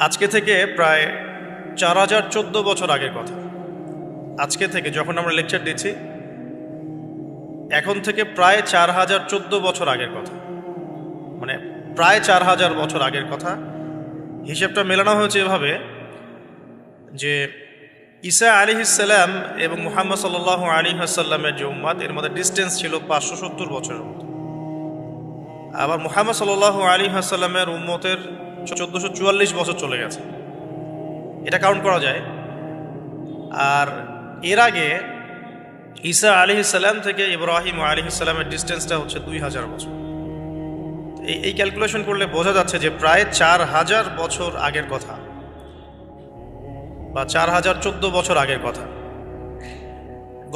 আজকে থেকে প্রায় 4014 বছর আগের কথা। আজকে থেকে যখন আমরা লেকচার দিচ্ছি, এখন থেকে প্রায় 4014 বছর আগের কথা, মানে প্রায় 4000 বছর আগের কথা। হিসেবটা মেলানো হয়েছে এভাবে যে ঈসা আলাইহিসসালাম এবং মুহাম্মদ সাল্লাল্লাহু আলাইহি ওয়াসাল্লামের যে উম্মত, এর মধ্যে ডিস্টেন্স ছিল 570 বছরের মতো। আবার মুহাম্মদ সাল্লাল্লাহু আলাইহি ওয়াসাল্লামের উম্মতের 1444 বছর চলে গেছে, এটা কাউন্ট করা যায়। আর এর আগে ঈসা আলাইহিসসালাম থেকে ইব্রাহিম আলাইহিসসালামের ডিস্টেন্সটা হচ্ছে 2000 বছর। এই ক্যালকুলেশন করলে বোঝা যাচ্ছে যে প্রায় 4000 বছর আগের কথা, বা 4014 বছর আগের কথা।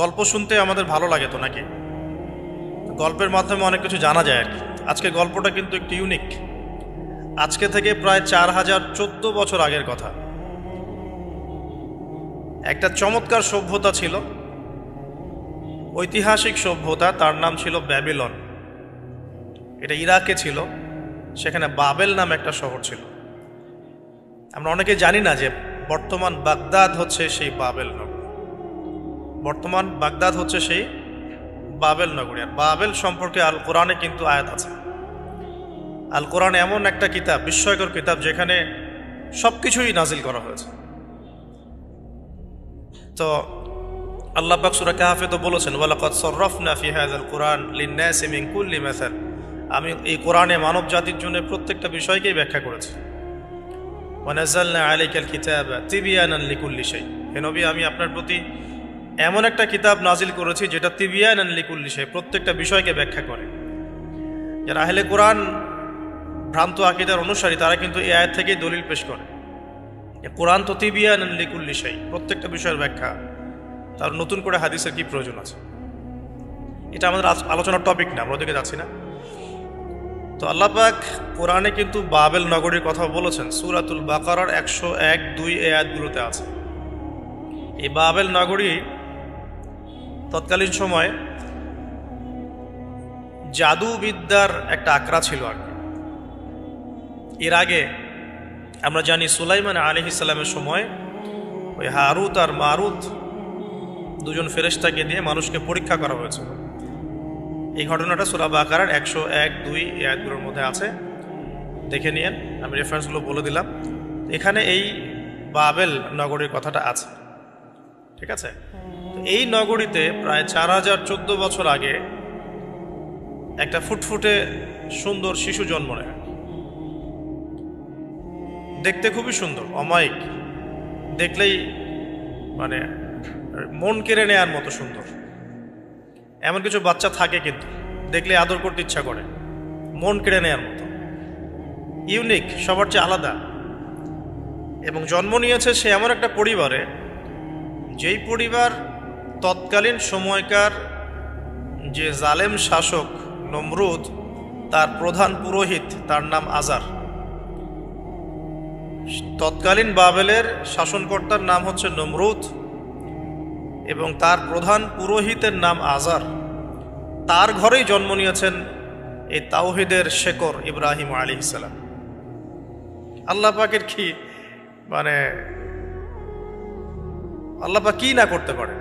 গল্প শুনতে আমাদের ভালো লাগে তো নাকি? গল্পের মাধ্যমে অনেক কিছু জানা যায় আর কি। আজকে গল্পটা কিন্তু একটু ইউনিক। আজকে থেকে প্রায় 4014 বছর আগের কথা। একটা চমৎকার সভ্যতা ছিল, ঐতিহাসিক সভ্যতা, তার নাম ছিল ব্যাবিলন। এটা ইরাকে ছিল, সেখানে বাবেল নামে একটা শহর ছিল। আমরা অনেকে জানি না যে বর্তমান বাগদাদ হচ্ছে সেই বাবেল নগরী। বর্তমান বাগদাদ হচ্ছে সেই বাবেল নগরী। আর বাবেল সম্পর্কে আল কোরআনে কিন্তু আয়াত আছে। আল কোরআন এমন একটা কিতাব, বিস্ময়কর কিতাব, যেখানে সব কিছুই নাজিল করা হয়েছে। তো আল্লাহ পাক সূরা কাহফে তো বলেছেন, ওয়ালাকাদ সাররাফনা ফি হাযাল কুরআন লিন-নাসি মিন কুল্লি মাসাল। আমি এই কোরআনে মানব জাতির জন্য প্রত্যেকটা বিষয়কেই ব্যাখ্যা করেছি। ওয়া নাযালনা আলাইকাল কিতাবা তিবয়ানান লিকুল্লি শাই। হে নবী, আমি আপনার প্রতি এমন একটা কিতাব নাজিল করেছি যেটা তিবয়ানান লিকুল্লি শাই, প্রত্যেকটা বিষয়কে ব্যাখ্যা করে। যারা আহলে কোরআন, ভ্রান্ত আকীদার অনুসারী, তারা কিন্তু এই আয়াত থেকেই দলিল পেশ করে। কোরআন তো তিবয়ানান লিকুল্লি শাই, প্রত্যেকটা বিষয়ের ব্যাখ্যা। তার নতুন করে হাদিসের কি প্রয়োজন আছে? এটা আমাদের আলোচনার টপিক না, আমরা ওদিকে যাচ্ছি না। তো আল্লাহ পাক কোরআনে কিন্তু বাবেল নগরীর কথা বলেছেন। সূরাতুল বাকারার 101-2 আয়াতগুলোতে আছে। এই বাবেল নগরী তৎকালীন সময় জাদুবিদ্যার একটা আকড়া ছিল আর কি। এর আগে আমরা জানি সুলাইমান আলাইহিস সালামের সময় ওই হারুত আর মারুত দুজন ফেরেশতাকে দিয়ে মানুষকে পরীক্ষা করা হয়েছিল। এই ঘটনাটা সূরা বাকারার 101-2 আয়াতগুলোর মধ্যে আছে, দেখে নিয়েন। আমি রেফারেন্সগুলো বলে দিলাম। এখানে এই বাবেল নগরীর কথাটা আছে, ঠিক আছে? তো এই নগরীতে প্রায় 4014 বছর আগে একটা ফুটফুটে সুন্দর শিশু জন্ম নেয়। দেখতে খুবই সুন্দর, অমায়িক, দেখলেই মানে মন কেড়ে নেয়ার মতো সুন্দর। এমন কিছু বাচ্চা থাকে কিন্তু দেখলে আদর করতে ইচ্ছা করে, মন কেড়ে নেয়ার মতো, ইউনিক, সবার চেয়ে আলাদা। এবং জন্ম নিয়েছে সে এমন একটা পরিবারে, যেই পরিবার তৎকালীন সময়কার যে জালেম শাসক নমরুদ, তার প্রধান পুরোহিত, তার নাম আজার। তৎকালীন বাবেলের শাসনকর্তার নাম হচ্ছে নমরুদ এবং তার প্রধান পুরোহিতের নাম আজার। তার ঘরেই জন্ম নিয়েছেন এই তাওহীদের শেকর ইব্রাহিম আলাইহিস সালাম। আল্লাহ পাকের কি মানে, আল্লাহ পাক কি না করতে পারেন।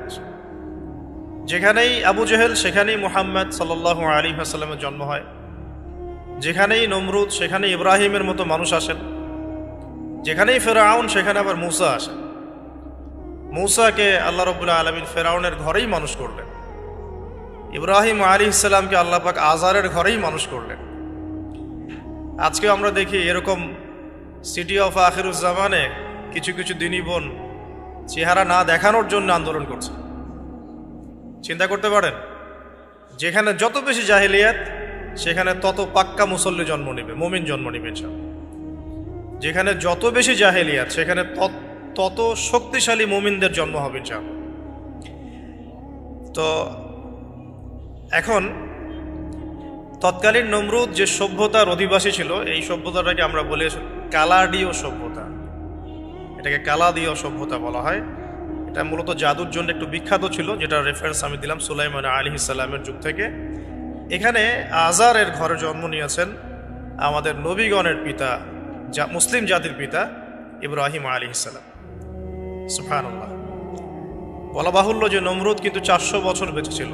যেখানেই আবু জেহেল, সেখানেই মুহাম্মদ সাল্লাল্লাহু আলাইহি ওয়াসাল্লামের জন্ম হয়। যেখানেই নমরুদ, সেখানে ইব্রাহিমের মতো মানুষ আসেন। যেখানেই ফেরাউন, সেখানে আবার মূসা আসেন। মূসাকে আল্লাহ রাব্বুল আলামিন ফেরাউনের ঘরেই মানুষ করলেন। ইব্রাহিম আলাইহিস সালামকে আল্লাহ পাক আজারের ঘরেই মানুষ করলেন। আজকে আমরা দেখি এরকম সিটি অফ আখিরুজ্জামানে কিছু কিছু দিনী বোন চেহারা না দেখানোর জন্য আন্দোলন করছে। চিন্তা করতে পারেন, যেখানে যত বেশি জাহেলিয়াত, সেখানে তত পাক্কা মুসল্লি জন্ম নেবে, মুমিন জন্ম নেবে ইনশাআল্লাহ। যেখানে যত বেশি জাহেলিয়াত, সেখানে তত শক্তিশালী মুমিনদের জন্ম হবে ইনশাআল্লাহ। তো এখন তৎকালীন নমরুদ যে সভ্যতার অধিবাসী ছিল, এই সভ্যতাটাকে আমরা বলি কালাডীয় সভ্যতা। এটাকে কালাদীয় সভ্যতা বলা হয়। এটা মূলত জাদুর জন্য একটু বিখ্যাত ছিল, যেটা রেফারেন্স আমি দিলাম সুলাইমান আলাইহিস সালামের যুগ থেকে। এখানে আজারের ঘরে জন্ম নিয়েছেন আমাদের নবীগণের পিতা মুসলিম জাতির পিতা ইব্রাহিম আলাইহিস সালাম। সুবহানাল্লাহ। বলা বাহুল্য যে নমরুদ কিন্তু 400 বছর বেঁচে ছিল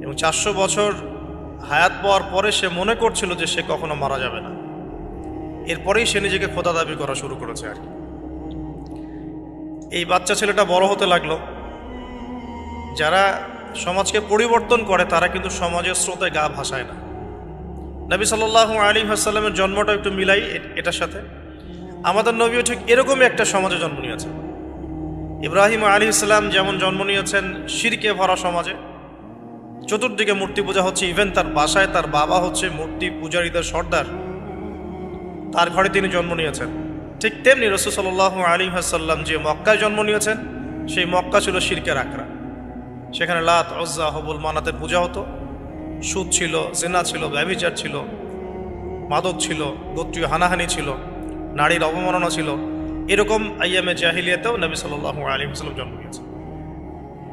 এবং 400 বছর হায়াত পাওয়ার পরে সে মনে করছিল যে সে কখনো মারা যাবে না। এরপরেই সে নিজেকে খোদা দাবি করা শুরু করেছে আর কি। এই বাচ্চা ছেলেটা বড় হতে লাগলো। যারা সমাজকে পরিবর্তন করে তারা কিন্তু সমাজের স্রোতে গা ভাসায় না। নবী সাল্লাল্লাহু আলাইহি ওয়াসাল্লামের জন্মটা একটু মিলাই এটার সাথে। আমাদের নবীও ঠিক এরকমই একটা সমাজে জন্ম নিয়েছেন। ইব্রাহিম আলাইহিস সালাম যেমন জন্ম নিয়েছেন শিরকে ভরা সমাজে, চতুর্দিকে মূর্তি পূজা হচ্ছে, ইভেন তার বাসায় তার বাবা হচ্ছে মূর্তি পূজারীদের সর্দার, তার ঘরে তিনি জন্ম নিয়েছেন। ঠিক তেমনি রাসূল সাল্লাল্লাহু আলাইহি ওয়াসাল্লাম যে মক্কায় জন্ম নিয়েছেন সেই মক্কা ছিল শিরকের আখড়া। সেখানে লাত, উজ্জা, হবল, মানাতের পূজা হতো, সুদ ছিল, জিনা ছিল, ব্যভিচার ছিল, মাদক ছিল, গোত্রীয় হানাহানি ছিল, নারীর অবমাননা ছিল। এরকম আইয়ামে জাহিলিয়াতেও নবী সাল্লাল্লাহু আলাইহি ওয়াসাল্লাম জন্ম নিয়েছেন।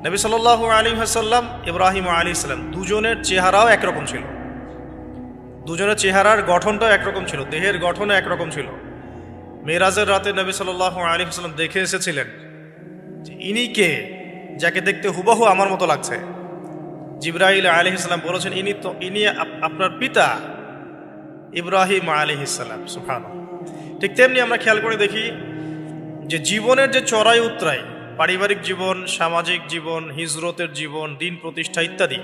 নবী সাল্লাল্লাহু আলাইহি ওয়াসাল্লাম ইব্রাহিম আলাইহিস সালাম দুজনের চেহারাও একরকম ছিল, দুজনের চেহারার গঠনটাও একরকম ছিল, দেহের গঠনও একরকম ছিল। মেরাজের রাতে নবী সাল্লাল্লাহু আলাইহি ওয়াসাল্লাম দেখে এসেছিলেন যে ইনি কে, যাকে দেখতে হুবহু আমার মতো লাগছে। জিবরাইল আলাইহিস সালাম বলেছেন ইনি আপনার পিতা ইব্রাহিম আলাইহিস সালাম। সুবহানাল্লাহ। ঠিক তেমনি আমরা খেয়াল করে দেখি যে জীবনের যে চড়াই উতরাই, পারিবারিক জীবন, সামাজিক জীবন, হিজরতের জীবন, দিন প্রতিষ্ঠা ইত্যাদি,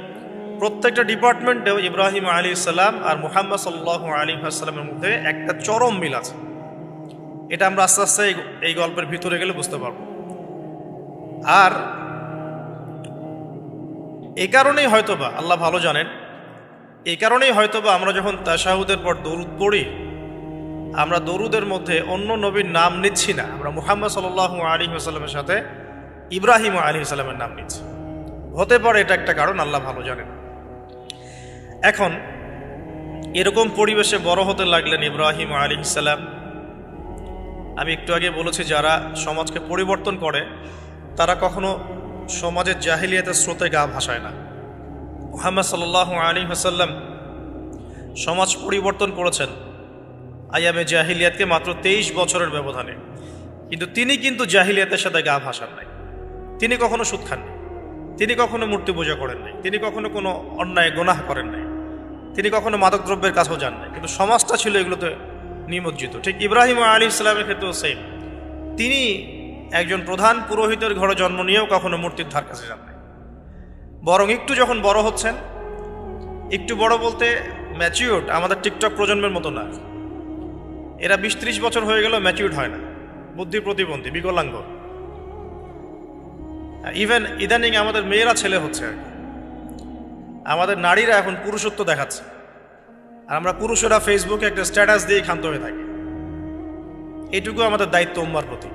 প্রত্যেকটা ডিপার্টমেন্টেও ইব্রাহিম আলাইহিস সালাম আর মুহাম্মদ সাল্লাল্লাহু আলাইহি ওয়াসাল্লামের মধ্যে একটা চরম মিল আছে। এটা আমরা আস্তে আস্তে এই গল্পের ভিতরে গেলে বুঝতে পারবো। আর এই কারণেই হয়তোবা আল্লাহ ভালো জানেন, এই কারণেই হয়তোবা আমরা যখন তাশাহুদের পর দরুদ পড়ি, আমরা দরুদের মধ্যে অন্য নবীর নাম নিচ্ছি না, আমরা মুহাম্মদ সাল্লাল্লাহু আলাইহি ওয়াসাল্লামের সাথে ইব্রাহিম আলাইহিস সালামের নাম নিচ্ছি। হতে পারে এটা একটা কারণ, আল্লাহ ভালো জানেন। এখন এরকম পরিবেশে বড় হতে লাগলেন ইব্রাহিম আলাইহিস সালাম। আমি একটু আগে বলেছি যারা সমাজকে পরিবর্তন করে তারা কখনো সমাজের জাহিলিয়াতের স্রোতে গা ভাসায় না। মুহাম্মদ সাল্লাল্লাহু আলাইহি ওয়াসাল্লাম সমাজ পরিবর্তন করেছেন আইয়ামে জাহিলিয়াতকে মাত্র 23 বছরের ব্যবধানে, কিন্তু তিনি কিন্তু জাহিলিয়াতের সাথে গা ভাসান নাই। তিনি কখনো সুদ খাননি, তিনি কখনো মূর্তি পূজা করেন নাই, তিনি কখনো কোনো অন্যায় গুনাহ করেন নাই, তিনি কখনো মাদকদ্রব্যের কাছেও যান নাই, কিন্তু সমাজটা ছিল এগুলোতে নিমজ্জিত। ঠিক ইব্রাহিম আলাইহিস সালামের ক্ষেত্রেও সেম। তিনি একজন প্রধান পুরোহিতের ঘরে জন্ম নিয়েও কখনো মূর্তির ধার কাছে যান নাই। বরং একটু যখন বড় হচ্ছেন, একটু বড় বলতে ম্যাচিউরড, আমাদের টিকটক প্রজন্মের মতো না, এরা 20-30 বছর হয়ে গেল ম্যাচিউরড হয় না, বুদ্ধি প্রতিবন্ধী, বিকলাঙ্গ। ইভেন ইদানিং আমাদের মেয়েরা ছেলে হচ্ছে আর কি। আমাদের নারীরা এখন পুরুষত্ব দেখাচ্ছে, আর আমরা পুরুষেরা ফেসবুকে একটা স্ট্যাটাস দিয়ে ক্ষান্ত হয়ে থাকি। এইটুকু আমাদের দায়িত্ব উম্মার প্রতি।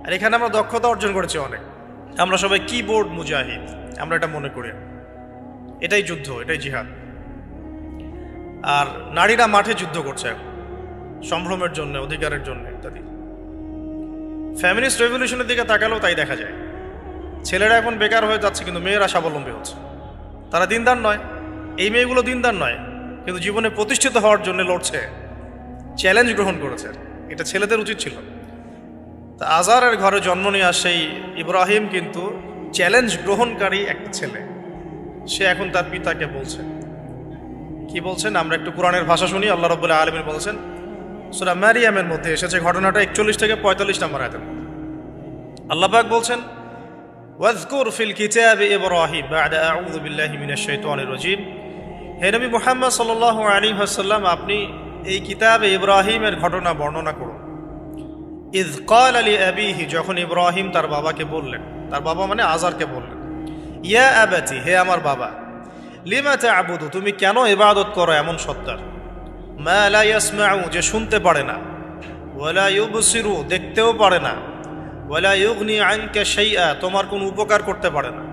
আর এখানে আমরা দক্ষতা অর্জন করেছি অনেক। আমরা সবাই কিবোর্ড মুজাহিদ, আমরা এটা মনে করি। এটাই যুদ্ধ, এটাই জিহাদ। আর নারীরা মাঠে যুদ্ধ করছে এখন, সম্ভ্রমের জন্য, অধিকারের জন্য ইত্যাদি। ফ্যামিলিস্ট রেভলিউশনের দিকে তাকালেও তাই দেখা যায়। ছেলেরা এখন বেকার হয়ে যাচ্ছে, কিন্তু মেয়েরা স্বাবলম্বী হচ্ছে। তারা দিনদার নয়, এই মেয়েগুলো দিনদার নয়, কিন্তু জীবনে প্রতিষ্ঠিত হওয়ার জন্য লড়ছে, চ্যালেঞ্জ গ্রহণ করেছে। এটা ছেলেদের উচিত ছিল। তা আজারের ঘরে জন্ম নেওয়া সেই ইব্রাহিম কিন্তু চ্যালেঞ্জ গ্রহণকারী একটা ছেলে। সে এখন তার পিতাকে বলছে, কি বলছেন? আমরা একটু কোরআনের ভাষা শুনি। আল্লাহ রাব্বুল আলামিন বলেছেন, সূরা মারিয়ামের মধ্যে এসেছে ঘটনাটা 41 থেকে 45 নম্বর আয়াতে। আল্লাহ পাক বলছেন, ওয়াজকুর ফিল কিতাবি ইব্রাহিম বা'দা আউযু বিল্লাহি মিনাশ শাইতানির রাজীম। হে নবী মুহাম্মদ সাল্লাল্লাহু আলাইহি ওয়াসাল্লাম, আপনি এই কিতাবে ইব্রাহিমের ঘটনা বর্ণনা করুন। ইয ক্বালা লিআবিহি, যখন ইব্রাহিম তার বাবাকে বললেন, তার বাবা মানে আজারকে বললেন, ইয়া আবাতি, হে আমার বাবা, লিমা তা'বুদু, তুমি কেন ইবাদত করো এমন সত্তার, মা লা ইয়াসমাউ, যে শুনতে পারে না, ওয়ালা ইউবসিরু, দেখতেও পারে না, ওয়ালা ইউগনি আনকা শাইআ, তোমার কোনো উপকার করতে পারে না।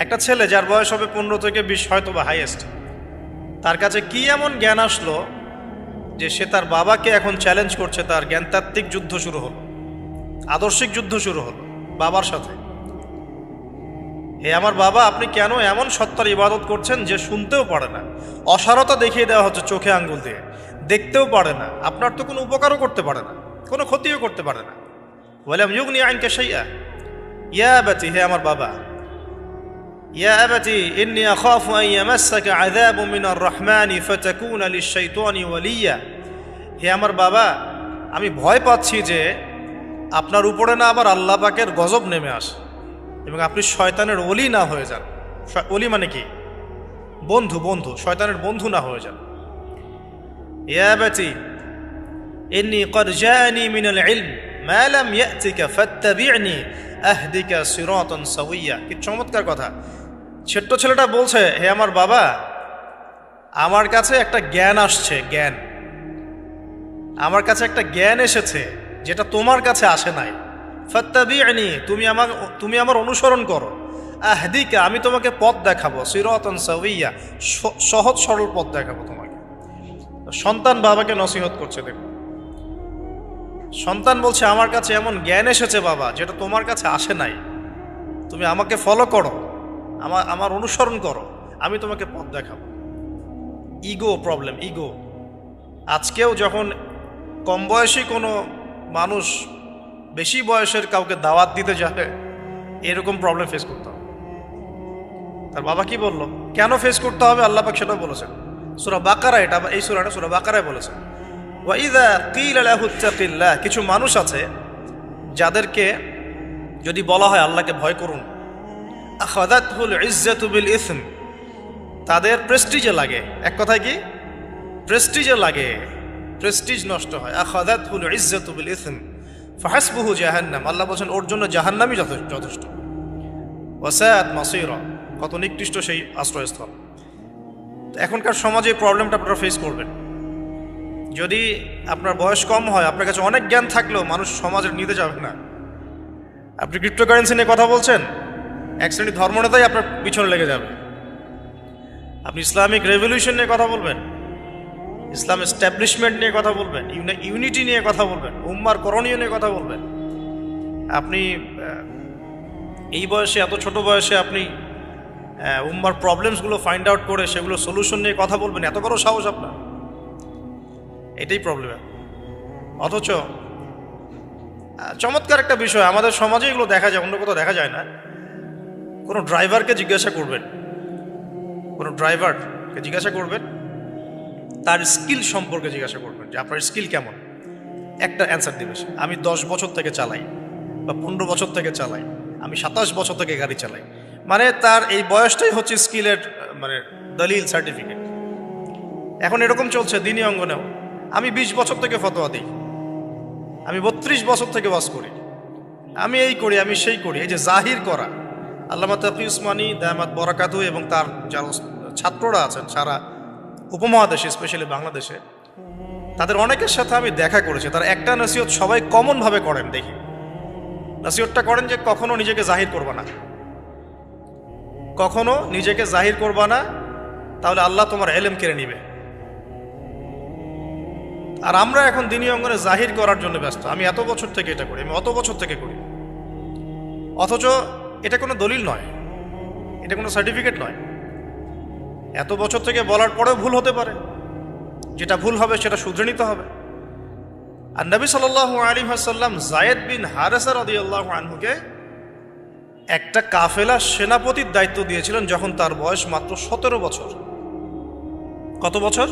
একটা ছেলে যার বয়স হবে 15 থেকে 20, হয়তো বা হাইয়েস্ট, তার কাছে কি এমন জ্ঞান আসলো যে সে তার বাবাকে এখন চ্যালেঞ্জ করছে? তার জ্ঞানতাত্ত্বিক যুদ্ধ শুরু হলো, আদর্শিক যুদ্ধ শুরু হলো বাবার সাথে। হে আমার বাবা, আপনি কেন এমন সত্তার ইবাদত করছেন যে শুনতেও পারে না? অসারতা দেখিয়ে দেওয়া হচ্ছে চোখে আঙ্গুল দিয়ে, দেখতেও পারে না, আপনার তো কোনো উপকারও করতে পারে না, কোনো ক্ষতিও করতে পারে না। ওয়ালাম ইউগনি আনকা শাইআ, ইয়া আবাতি, হে আমার বাবা, ইয়া আবাতি ইন্নী আখাফু আন ইয়ামাসসাকা আযাবুম মিনার রাহমানি ফাতাকুনা লিশ-শাইতানি ওয়ালিয়্যা, হে আমার বাবা, আমি ভয় পাচ্ছি যে আপনার উপরে না আবার আল্লাহ পাকের গজব নেমে আসে এবং আপনি শয়তানের ওলি না হয়ে যান। ওলি মানে কি? বন্ধু, বন্ধু, শয়তানের বন্ধু না হয়ে যান। ইয়া আবাতি ইন্নী ক্বাদ জাআনি মিনাল ইলম মা লাম ইয়াতিকা ফাত্তাবি'নি আহদিকা সিরাতান সাওয়্যা। কি চমৎকার কথা! ছোট্ট ছেলেটা বলছে, হে আমার বাবা, আমার কাছে একটা জ্ঞান আসছে, জ্ঞান, আমার কাছে একটা জ্ঞান এসেছে যেটা তোমার কাছে আসে নাই। ফাত্তাবি'নি, তুমি আমার অনুসরণ করো। আহদিকা, আমি তোমাকে পথ দেখাবো। সিরাতান সাওয়্যা, সহজ সরল পথ দেখাবো তোমাকে। সন্তান বাবাকে নসিহত করছে। দেখো, সন্তান বলছে, আমার কাছে এমন জ্ঞান এসেছে বাবা যেটা তোমার কাছে আসে নাই, তুমি আমাকে ফলো করো, আমার অনুসরণ করো, আমি তোমাকে পথ দেখাবো। Ego problem, ego. আজকেও যখন কম বয়সী কোনো মানুষ বেশি বয়সের কাউকে দাওয়াত দিতে যাবে, এরকম প্রবলেম ফেস করতে হবে। তার বাবা কি বললো, কেন ফেস করতে হবে, আল্লাহ পাক সেটাও বলেছেন সূরা বাকারা, এটা এই সূরাটা সূরা বাকারায় বলেছেন। ওয়াইদা কিলা লাহু ইত্তাকিল্লাহ, কিছু মানুষ আছে যাদেরকে যদি বলা হয় আল্লাহকে ভয় করুন, আখাযাতহুল ইজ্জাতু বিল ইসম, তাদের প্রেস্টিজে লাগে। এক কথায় কি? প্রেস্টিজে লাগে, প্রেস্টিজ নষ্ট হয়। আখাযাতহুল ইজ্জাতু বিল ইসম ফাহাসবুহু জাহান্নাম, আল্লাহ বলেন ওর জন্য জাহান্নামই যথেষ্ট। ওয়াসাআত মাসীরা, কত নিকৃষ্ট সেই আশ্রয়স্থল। এখনকার সমাজে এই প্রবলেমটা আপনারা ফেস করবেন। যদি আপনার বয়স কম হয়, আপনার কাছে অনেক জ্ঞান থাকলেও মানুষ সমাজের নিতে যাবে না। আপনি ক্রিপ্টোকারেন্সি নিয়ে কথা বলছেন, এক শ্রেণী ধর্মনেতাই আপনার পিছনে লেগে যাবে। আপনি ইসলামিক রেভলিউশন নিয়ে কথা বলবেন, ইসলাম এস্টাবলিশমেন্ট নিয়ে কথা বলবেন, ইউনিটি নিয়ে কথা বলবেন, উম্মার করণীয় নিয়ে কথা বলবেন। আপনি এই বয়সে, এত ছোট বয়সে আপনি উম্মার প্রবলেমসগুলো ফাইন্ড আউট করে সেগুলো সলিউশন নিয়ে কথা বলবেন, এত বড় সাহস আপনার? এটাই প্রবলেম। অথচ চমৎকার একটা বিষয়, আমাদের সমাজে এগুলো দেখা যায়, অন্য কোথাও দেখা যায় না। কোনো ড্রাইভারকে জিজ্ঞাসা করবেন, কোনো ড্রাইভারকে জিজ্ঞাসা করবেন, তার স্কিল সম্পর্কে জিজ্ঞাসা করবেন যে আপনার স্কিল কেমন। একটা অ্যান্সার দিবে সে, আমি 10 বছর থেকে চালাই, বা 15 বছর থেকে চালাই, আমি 27 বছর থেকে গাড়ি চালাই। মানে তার এই বয়সটাই হচ্ছে স্কিলের মানে দলিল, সার্টিফিকেট। এখন এরকম চলছে দ্বীনি অঙ্গনেও। আমি 20 বছর থেকে ফতোয়া দিই, আমি 32 বছর থেকে ওয়াজ করি, আমি এই করি, আমি সেই করি। এই যে জাহির করা, আল্লামা তাকি উসমানী দামাত বরাকাতুহু এবং তার যারা ছাত্ররা আছেন সারা উপমহাদেশে, স্পেশালি বাংলাদেশে, তাদের অনেকের সাথে আমি দেখা করেছি। তারা একটা নসিহত সবাই কমনভাবে করেন, দেখি নসিহতটা করেন যে কখনো নিজেকে জাহির করবা না, কখনো নিজেকে জাহির করবা না, তাহলে আল্লাহ তোমার ইলম কেড়ে নিবে। আর আমরা এখন দ্বীনি অঙ্গনে জাহির করার জন্য ব্যস্ত। আমি এত বছর থেকে এটা করি, আমি অত বছর থেকে করি, অথচ এটা কোনো দলিল নয়, এটা কোনো সার্টিফিকেট নয়। এত বছর থেকে বলার পরেও ভুল হতে পারে, যেটা ভুল হবে সেটা শুধরে নিতে হবে। আর নবী সাল্লাল্লাহু আলাইহি ওয়াসাল্লাম যায়েদ বিন হারেসা রাদিয়াল্লাহু আনহুকে একটা কাফেলা সেনাপতির দায়িত্ব দিয়েছিলেন যখন তার বয়স মাত্র 17 বছর। কত বছর?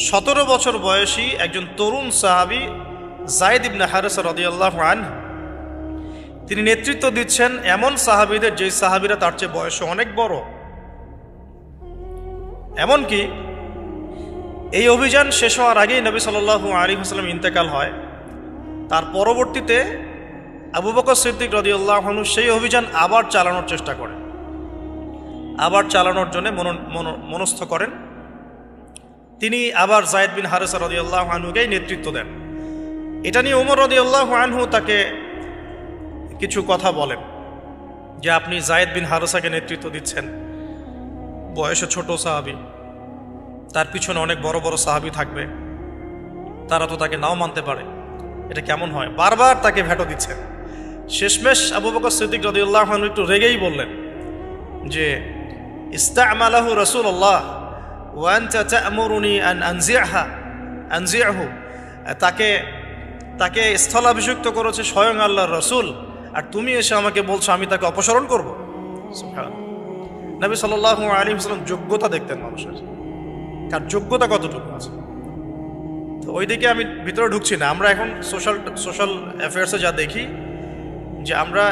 17 বছর বয়সী একজন তরুণ সাহাবী যায়েদ ইবনে হারেসা রাদিয়াল্লাহু আনহু, তিনি নেতৃত্ব দিচ্ছেন এমন সাহাবীদের যে সাহাবীরা তার চেয়ে বয়সে অনেক বড়। এমনকি এই অভিযান শেষ হওয়ার আগেই নবী সাল্লাল্লাহু আলাইহি ওয়াসাল্লাম ইন্তেকাল হয়। তার পরবর্তীতে আবু বকর সিদ্দিক রাদিয়াল্লাহু আনহু সেই অভিযান আবার চালানোর চেষ্টা করেন, আবার চালানোর জন্য মনস্থ করেন। তিনি আবার যায়েদ বিন হারেসা রাদিয়াল্লাহু আনহুকেই নেতৃত্ব দেন। এটা নিয়ে ওমর রাদিয়াল্লাহু আনহু তাকে কিছু কথা বলেন যে আপনি যায়েদ বিন হারেসাকে নেতৃত্ব দিচ্ছেন, বয়সে ছোট সাহাবী, তার পিছনে অনেক বড় বড় সাহাবী থাকবে, তারা তো তাকে নাও মানতে পারে, এটা কেমন হয়? বারবার তাকে ভেটো দিচ্ছেন। শেষমেশ আবু বকর সিদ্দিক রাদিয়াল্লাহু আনহু একটু রেগেই বললেন যে ইস্তা'মালাহু রাসূলুল্লাহ ওয়া আনতা তা'মুরুনি আন আনজি'হা আনজিআহু, তাকে তাকে স্থলাভিষিক্ত করেছে স্বয়ং আল্লাহর রাসূল, আর তুমি এসে আমাকে বলছো আমি তাকে অপসারণ করব। সুবহানাল্লাহ। নবী সাল্লাল্লাহু আলাইহি ওয়াসাল্লাম যোগ্যতা দেখতেন মানুষের, তার যোগ্যতা কতটুকু আছে। তো ওইদিকে আমি ভিতরে ঢুকছি না। আমরা এখন সোশ্যাল অ্যাফেয়ার্সে যা দেখি যে আমরা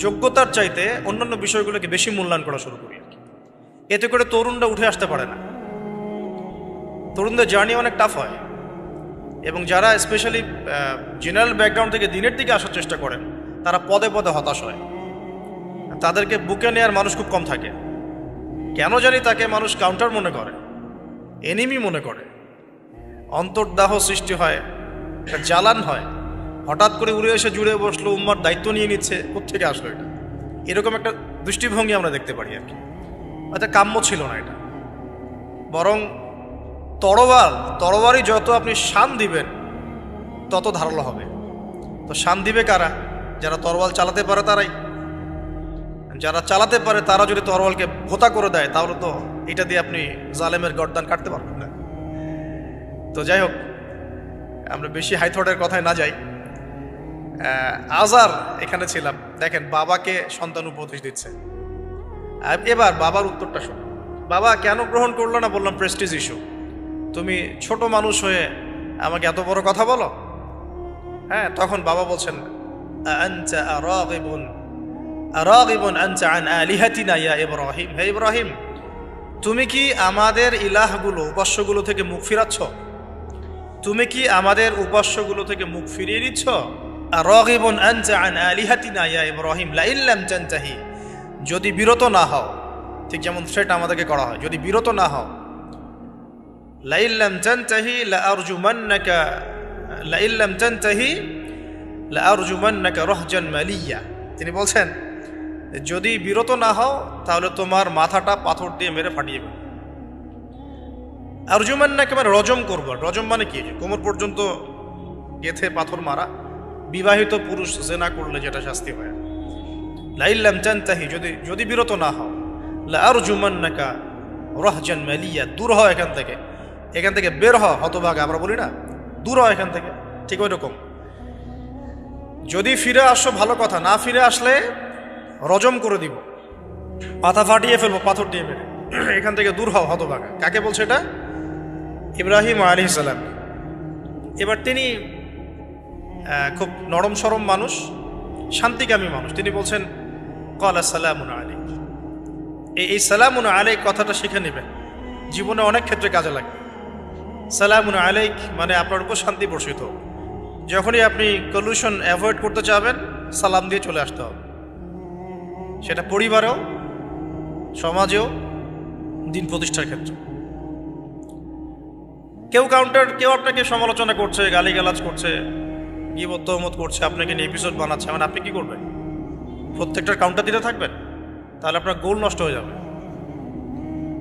যোগ্যতার চাইতে অন্যান্য বিষয়গুলোকে বেশি মূল্যায়ন করা শুরু করি। এতে করে তরুণরা উঠে আসতে পারে না, তরুণদের জার্নি অনেক টাফ হয়। এবং যারা স্পেশালি জেনারেল ব্যাকগ্রাউন্ড থেকে দিনের দিকে আসার চেষ্টা করেন, তারা পদে পদে হতাশ হয়। তাদেরকে বুকে নেওয়ার মানুষ খুব কম থাকে। কেন জানি তাকে মানুষ কাউন্টার মনে করে, এনিমি মনে করে, অন্তর্দাহ সৃষ্টি হয়, একটা জ্বালান হয়। হঠাৎ করে উড়ে এসে জুড়ে বসলো, উম্মার দায়িত্ব নিয়ে নিচ্ছে, কোত্থেকে আসলো এটা? এরকম একটা দৃষ্টিভঙ্গি আমরা দেখতে পারি আর কি। এটা কাম্য ছিল না এটা। বরং তরবারি যত আপনি শান দিবেন তত ধারালো হবে। তো শান দিবে কারা? যারা তরোয়াল চালাতে পারে তারাই। যারা চালাতে পারে তারা যদি তরোয়ালকে ভোতা করে দেয়, তাহলে তো এটা দিয়ে আপনি জালেমের গর্দান কাটতে পারবেন না। তো যাই হোক, আমরা বেশি হাইথটের কথায় না যাই। আজার এখানে ছিলাম, দেখেন বাবাকে সন্তান উপদেশ দিচ্ছে। এবার বাবার উত্তরটা শোনো। বাবা কেন গ্রহণ করলো না? বললাম প্রেস্টিজ ইস্যু। তুমি ছোট মানুষ হয়ে আমাকে এত বড় কথা বলো? হ্যাঁ, তখন বাবা বলছেন আনতা আরাগিবুন আনতা আন আলিহাতিনা ইয়া ইব্রাহিম। হে ইব্রাহিম, তুমি কি আমাদের ইলাহগুলো, উপাস্যগুলো থেকে মুখ ফিরাচ্ছ? তুমি কি আমাদের উপাস্যগুলো থেকে মুখ ফিরিয়ে নিচ্ছ? আরাগিবুন আনতা আন আলিহাতিনা ইয়া ইব্রাহিম লা ইল্লাম তানতাহি, যদি বিরত না হও, ঠিক যেমন থ্রেট আমাদেরকে করা হয়, যদি বিরত না হও, লা ইল্লাম তানতাহি লা আরজুমান্নাকা লা ইল্লাম তানতাহি লা আরজুমান্নাকা রাহজান মালিয়া। তিনি বলছেন যদি বিরত না হও তাহলে তোমার মাথাটা পাথর দিয়ে মেরে ফাটিয়ে দেবে। আরজুমান্নাকা মানে রজম করবো। রজম মানে কি? কোমর পর্যন্ত গেথে পাথর মারা। বিবাহিত পুরুষ জেনা করলে যেটা শাস্তি হয়। লা ইল্লাম তানতাহি, যদি বিরত না হও, লা আরজুমান্নাকা রাহজান মালিয়া, দূর হও এখান থেকে বের হও হতভাগা, আমরা বলি না, দূর হও এখান থেকে। ঠিক ওই রকম, যদি ফিরে আসো ভালো কথা, না ফিরে আসলে রজম করে দিব, মাথা ফাটিয়ে ফেলবো পাথর দিয়ে মেরে। এখান থেকে দূর হও হতভাগা। কাকে বলছে এটা? ইব্রাহিম আলাইহিস সালাম। এবার তিনি খুব নরম সরম মানুষ, শান্তিকামী মানুষ। তিনি বলছেন ক্বালা সালামুন আলাইক। এই সালামুন আলাইক কথাটা শিখে নেবেন, জীবনে অনেক ক্ষেত্রে কাজে লাগে। সালামুন আলাইক মানে আপনার উপর শান্তি বর্ষিত। যখনই আপনি কলিউশন অ্যাভয়েড করতে চাবেন, সালাম দিয়ে চলে আসতে হবে। সেটা পরিবারেও, সমাজেও, দিন প্রতিষ্ঠার ক্ষেত্রে। কেউ আপনাকে সমালোচনা করছে, গালিগালাজ করছে, গীবত তহমত করছে, আপনাকে নিয়ে এপিসোড বানাচ্ছে, মানে আপনি কি করবেন? প্রত্যেকটার কাউন্টার দিতে থাকবেন? তাহলে আপনার গোল নষ্ট হয়ে যাবে,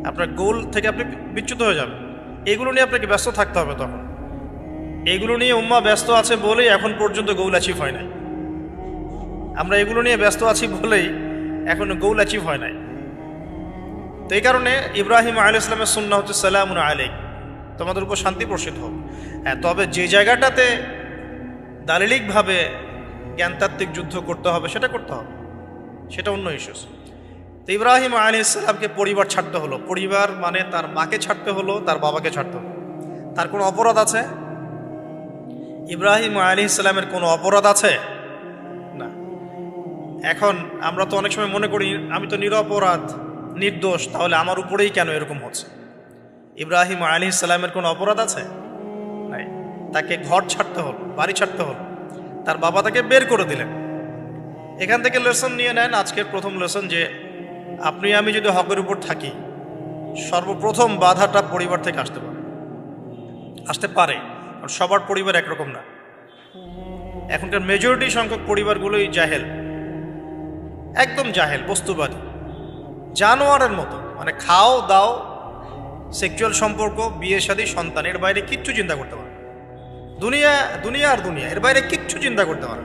আপনার গোল থেকে আপনি বিচ্যুত হয়ে যাবেন। এগুলো নিয়ে আপনাকে ব্যস্ত থাকতে হবে। তখন এগুলো নিয়ে উম্মাহ ব্যস্ত আছে বলেই এখন পর্যন্ত গোল অ্যাচিভ হয় নাই। আমরা এগুলো নিয়ে ব্যস্ত আছি বলেই এখনো গোল অ্যাচিভ হয় নাই। তো এই কারণে ইব্রাহিম আলাইহিস সালামের সুন্নাহ হচ্ছে সালামুন আলাইক, তোমাদের উপর শান্তি বর্ষিত হোক। হ্যাঁ, তবে যে জায়গাটাতে দালিলিকভাবে জ্ঞানতাত্ত্বিক যুদ্ধ করতে হবে সেটা করতে হবে, সেটা অন্য ইস্যুস। তো ইব্রাহিম আলাইহিস সালামকে পরিবার ছাড়তে হলো। পরিবার মানে তার মাকে ছাড়তে হলো, তার বাবাকে ছাড়তে হলো। তার কোনো অপরাধ আছে? ইব্রাহিম আলাইহিস সালামের কোনো অপরাধ আছে? না। এখন আমরা তো অনেক সময় মনে করি আমি তো নিরপরাধ, নির্দোষ, তাহলে আমার উপরেই কেন এরকম হচ্ছে? ইব্রাহিম আলাইহিস সালামের কোনো অপরাধ আছে? নাই। তাকে ঘর ছাড়তে হলো, বাড়ি ছাড়তে হলো, তার বাবা তাকে বের করে দিলেন। এখান থেকে লেসন নিয়ে নেন আজকের প্রথম লেসন, যে আপনি আমি যদি হকের উপর থাকি, সর্বপ্রথম বাধাটা পরিবার থেকে আসতে পারে। কারণ সবার পরিবার একরকম না। এখনকার মেজরিটি সংখ্যক পরিবারগুলোই জাহেল, একদম জাহেল, বস্তুবাদী, জানোয়ারের মতো। মানে খাও দাও, সেক্সুয়াল সম্পর্ক, বিয়ে শাদী, সন্তান, এর বাইরে কিচ্ছু চিন্তা করতে পারে। দুনিয়া আর দুনিয়া, এর বাইরে কিচ্ছু চিন্তা করতে পারে।